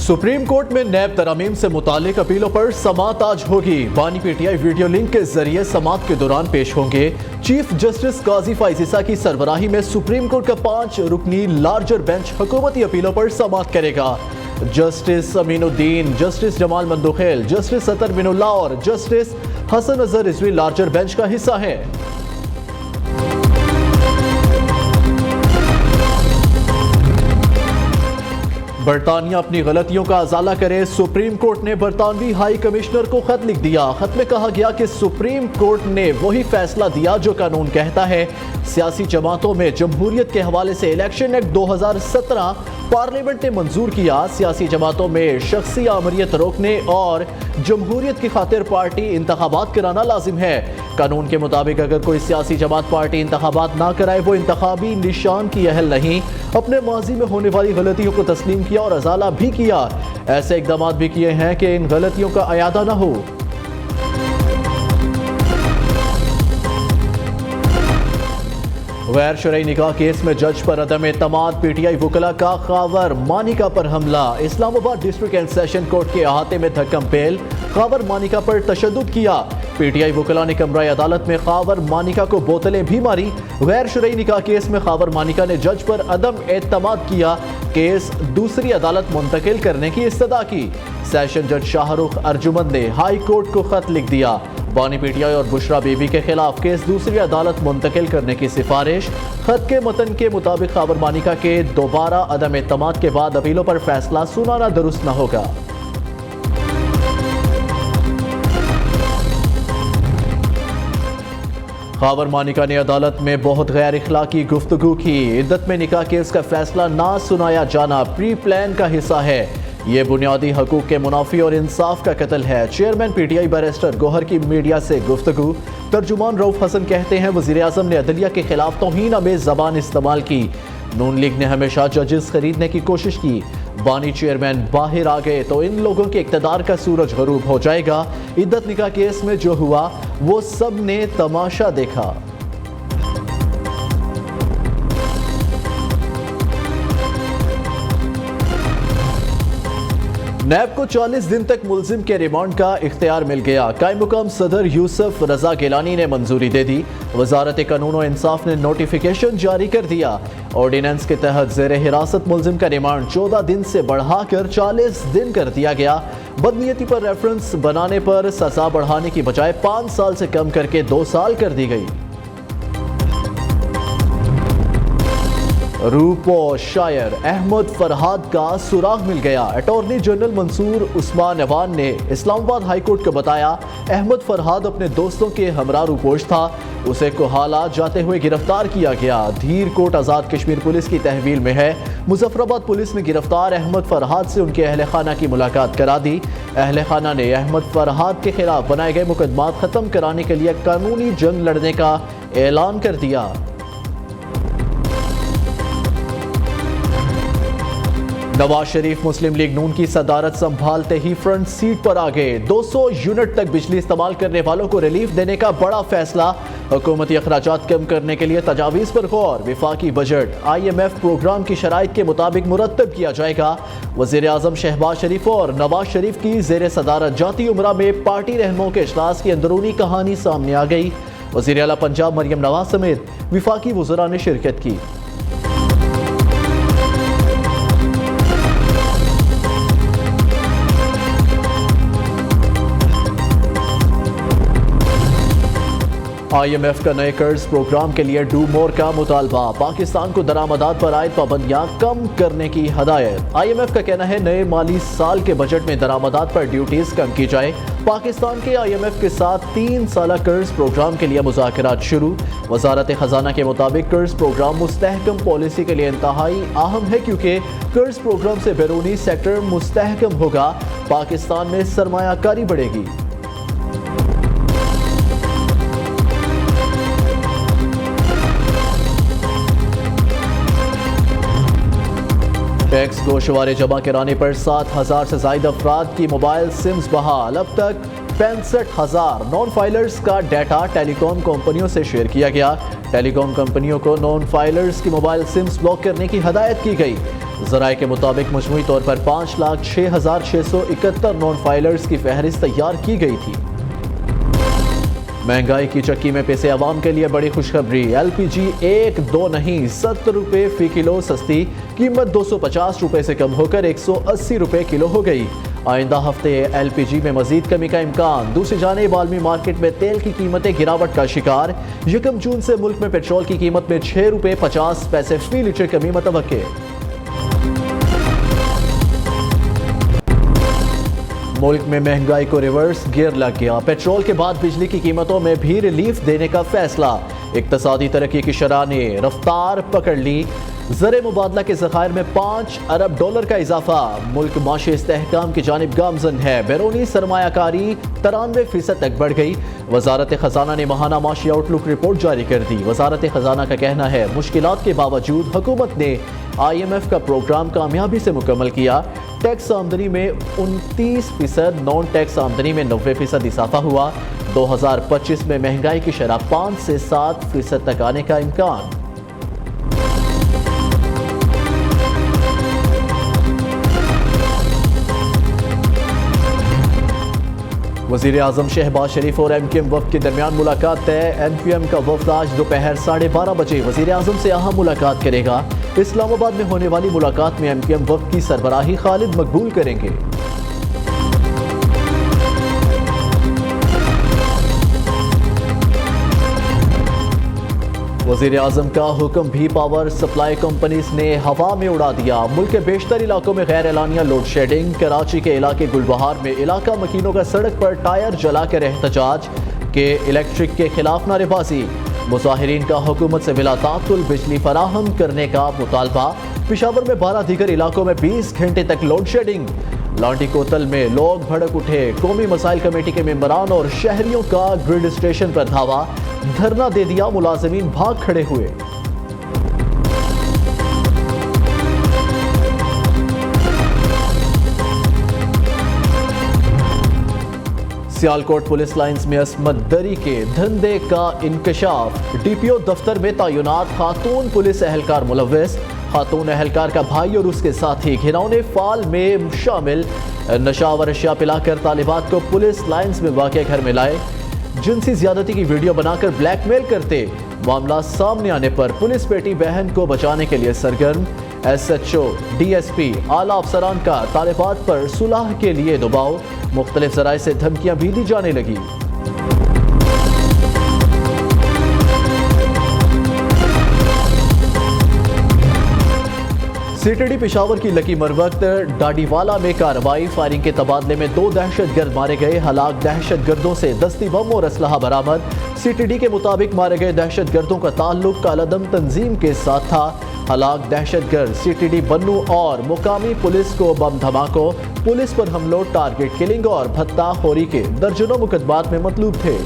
Supreme court में नैब तरमीम से मुतालिक अपीलों पर समाअत आज होगी। बानी पीटीआई वीडियो लिंक के जरिए समाअत के दौरान पेश होंगे। चीफ जस्टिस काजी फैज ईसा की सरबराही में सुप्रीम कोर्ट का 5 रुकनी लार्जर बेंच हुकूमती अपीलों पर समाअत करेगा। Justice Aminuddin, justice Jamal Mandokhail, justice Athar Minallah और justice Hasan Azhar Rizvi larger bench का हिस्सा हैं। बरतानिया अपनी गलतियों का अजाला करे। सुप्रीम कोर्ट ने बरतानवी हाई कमिश्नर को खत लिख दिया। खत में कहा गया कि सुप्रीम कोर्ट ने वही फैसला दिया जो कानून कहता है। सियासी जमातों में जमहूरियत के हवाले से इलेक्शन एक्ट 2017 पार्लियामेंट ने मंजूर किया। सियासी जमातों में शख्सी आमरीत रोकने और जमहूरियत की खातिर पार्टी इंतखाबात कराना लाजिम है। कानून के मुताबिक अगर कोई सियासी जमात पार्टी इंतखाबात ना कराए वो इंतखाबी निशान की अहल नहीं। अपने माजी में होने वाली गलतियों को तस्लीम किया और अजाला भी किया। ऐसे इकदाम भी किए हैं कि इन गलतियों का अयादा न हो। गैर शरई निकाह केस में जज पर अदम एतमाद। पीटीआई वकला का खावर मानिका पर हमला। Islamabad district and session court के अहाते में धक्कम पेल। खावर मानिका पर तशद्दुद किया। पीटीआई वकला ने कमरा अदालत में खावर मानिका को बोतलें भी मारी। गैर शरई निकाह केस में खावर मानिका ने जज पर अदम एतमाद किया। केस दूसरी अदालत मुंतकिल करने की इस्तदा की। सेशन जज शाहरुख अर्जुमंद ने हाई कोर्ट को खत लिख दिया। बानी पीटीआई और बुशरा बीबी के खिलाफ केस दूसरी अदालत मुंतकिल करने की सिफारिश। खत के मतन के मुताबिक खावर मानिका के दोबारा अदम एतमाद के बाद अपीलों पर फैसला सुनाना दुरुस्त न होगा। खावर मानिका ने अदालत में बहुत गैर इखलाकी गुफ्तगू की। इद्दत में निकाह केस का फैसला ना सुनाया जाना प्री प्लान का हिस्सा है। ये बुनियादी हकूक के मुनाफी और इंसाफ का कत्ल है। चेयरमैन पीटीआई बैरिस्टर गौहर की मीडिया से गुफ्तगू। तर्जुमान रऊफ हसन कहते हैं वज़ीर आज़म ने अदलिया के खिलाफ तौहीन आमेज़ ज़बान इस्तेमाल की। नून लीग ने हमेशा जजेस खरीदने की कोशिश की। बानी चेयरमैन बाहर आ गए तो इन लोगों के इक़्तिदार का सूरज गरूब हो जाएगा। इद्दत निकाह केस में जो हुआ वो सब ने तमाशा देखा। नैब को 40 दिन तक मुलजिम के रिमांड का इख्तियार मिल गया। कायम मुकाम सदर यूसुफ रजा गिलानी ने मंजूरी दे दी। वजारत कानून और इंसाफ ने नोटिफिकेशन जारी कर दिया। ऑर्डिनेंस के तहत ज़ेर हिरासत मुलजिम का रिमांड 14 दिन से बढ़ाकर 40 दिन कर दिया गया। बदनीयती पर रेफरेंस बनाने पर सजा बढ़ाने की बजाय 5 साल से कम करके 2 साल कर दी गई। रूपो शायर अहमद फरहाद का सुराग मिल गया। अटॉर्नी जनरल मंसूर उस्मान अवान ने इस्लामाबाद हाई कोर्ट को बताया अहमद फरहाद अपने दोस्तों के हमरा रूपोश था। उसे कोहाला जाते हुए गिरफ्तार किया गया। धीर कोट आज़ाद कश्मीर पुलिस की तहवील में है। मुजफ्फराबाद पुलिस ने गिरफ्तार अहमद फरहाद से उनके अहल खाना की मुलाकात करा दी। अहल खाना ने अहमद फरहाद के खिलाफ बनाए गए मुकदमात ख़त्म कराने के लिए कानूनी जंग लड़ने का ऐलान कर दिया। नवाज शरीफ मुस्लिम लीग नून की सदारत संभालते ही फ्रंट सीट पर आ गए। 200 यूनिट तक बिजली इस्तेमाल करने वालों को रिलीफ देने का बड़ा फैसला। हुकूमती अखराजात कम करने के लिए तजावीज़ पर गौर। विफाकी बजट IMF प्रोग्राम की शराइत के मुताबिक मुरतब किया जाएगा। वज़ीर आज़म शहबाज शरीफ और नवाज शरीफ की ज़ेर सदारत जाती उमरा में पार्टी रहनुमाओं के इजलास की अंदरूनी कहानी सामने आ गई। वज़ीर आला पंजाब मरियम नवाज समेत विफाकी वज़रा ने शिरकत की। IMF का नए कर्ज प्रोग्राम के लिए डू मोर का मुतालबा। पाकिस्तान को दरामदात पर आयद पाबंदियां कम करने की हदायत। IMF का कहना है नए माली साल के बजट में दरामदात पर ड्यूटीज कम की जाए। पाकिस्तान के IMF के साथ 3 साला कर्ज प्रोग्राम के लिए मुज़ाकरात शुरू। वजारत खजाना के मुताबिक कर्ज प्रोग्राम मुस्तहकम पॉलिसी के लिए इंतहाई अहम है क्योंकि कर्ज प्रोग्राम से बैरूनी सेक्टर मुस्तहकम होगा। पाकिस्तान में सरमायाकारी बढ़ेगी। टैक्स गोशवारे जमा कराने पर 7,000 से ज्यादा अफराद की मोबाइल सिम्स बहाल। अब तक 65,000 नॉन फाइलर्स का डाटा टेलीकॉम कंपनियों से शेयर किया गया। टेलीकॉम कंपनियों को नॉन फाइलर्स की मोबाइल सिम्स ब्लॉक करने की हदायत की गई। ذرائع کے مطابق مجموعی طور پر 5,06,671 نان فائلرز کی فہرست تیار کی گئی تھی۔ مہنگائی کی چکی میں پیسے عوام کے لیے بڑی خوشخبری، ایل پی جی 1-2 نہیں 70 روپے فی کلو سستی، قیمت 250 روپے سے کم ہو کر 180 روپے کلو ہو گئی۔ آئندہ ہفتے ایل پی جی میں مزید کمی کا امکان۔ دوسری جانب عالمی مارکیٹ میں تیل کی قیمتیں گراوٹ کا شکار، 1 جون سے ملک میں پیٹرول کی قیمت میں 6 روپے 50 پیسے فی لیٹر کمی متوقع۔ ملک میں مہنگائی کو ریورس گیئر لگ گیا، پیٹرول کے بعد بجلی کی قیمتوں میں بھی ریلیف دینے کا فیصلہ، اقتصادی ترقی کی شرح نے رفتار پکڑ لی، زر مبادلہ کے ذخائر میں 5 ارب ڈالر کا اضافہ، ملک معاشی استحکام کی جانب گامزن ہے، بیرونی سرمایہ کاری 93% تک بڑھ گئی، وزارت خزانہ نے ماہانہ معاشی آؤٹ لک رپورٹ جاری کر دی، وزارت خزانہ کا کہنا ہے مشکلات کے باوجود حکومت نے آئی ایم ایف کا پروگرام کامیابی سے مکمل کیا، ٹیکس آمدنی میں 29%، نان ٹیکس آمدنی میں 90% اضافہ ہوا، 2025 میں مہنگائی کی شرح 5 سے 7% تک آنے کا امکان۔ وزیر اعظم شہباز شریف اور ایم کیو ایم وفد کے درمیان ملاقات طے، ایم کیو ایم کا وفد آج دوپہر 12:30 بجے وزیر اعظم سے اہم ملاقات کرے گا، اسلام آباد میں ہونے والی ملاقات میں ایم کیو ایم وفد کی سربراہی خالد مقبول کریں گے۔ وزیر اعظم کا حکم بھی پاور سپلائی کمپنیز نے ہوا میں اڑا دیا، ملک کے بیشتر علاقوں میں غیر اعلانیہ لوڈ شیڈنگ، کراچی کے علاقے گلبہار میں علاقہ مکینوں کا سڑک پر ٹائر جلا کر احتجاج، کہ الیکٹرک کے خلاف نعرے بازی، مظاہرین کا حکومت سے بلا تعطل بجلی فراہم کرنے کا مطالبہ، پشاور میں 12 دیگر علاقوں میں 20 گھنٹے تک لوڈ شیڈنگ، لانڈی کوتل میں لوگ بھڑک اٹھے، قومی مسائل کمیٹی کے ممبران اور شہریوں کا گرڈ اسٹیشن پر دھاوا، دھرنا دے دیا، ملازمین بھاگ کھڑے ہوئے۔ سیالکوٹ پولیس لائنز میں عصمت دری کے دھندے کا انکشاف، ڈی پی او دفتر میں تعینات خاتون پولیس اہلکار ملوث، خاتون اہلکار کا بھائی اور اس کے ساتھی گھناؤنے فعال میں شامل، نشاور اشیاء پلا کر طالبات کو پولیس لائنز میں واقع گھر میں لائے، جنسی زیادتی کی ویڈیو بنا کر بلیک میل کرتے، معاملہ سامنے آنے پر پولیس بیٹی بہن کو بچانے کے لیے سرگرم، S H O, D S P, اعلیٰ افسران کا طالبات پر صلح کے لیے دباؤ، مختلف ذرائع سے دھمکیاں بھی دی جانے لگی۔ سی ٹی ڈی پشاور کی لکی مروت ڈاڈی والا میں کارروائی، فائرنگ کے تبادلے میں 2 دہشت گرد مارے گئے، ہلاک دہشت گردوں سے دستی بم اور اسلحہ برآمد، سی ٹی ڈی کے مطابق مارے گئے دہشت گردوں کا تعلق کالعدم تنظیم کے ساتھ تھا، ہلاک دہشت گرد سی ٹی ڈی بنو اور مقامی پولیس کو بم دھماکوں، پولیس پر حملوں، ٹارگٹ کلنگ اور بھتہ خوری کے درجنوں مقدمات میں مطلوب تھے۔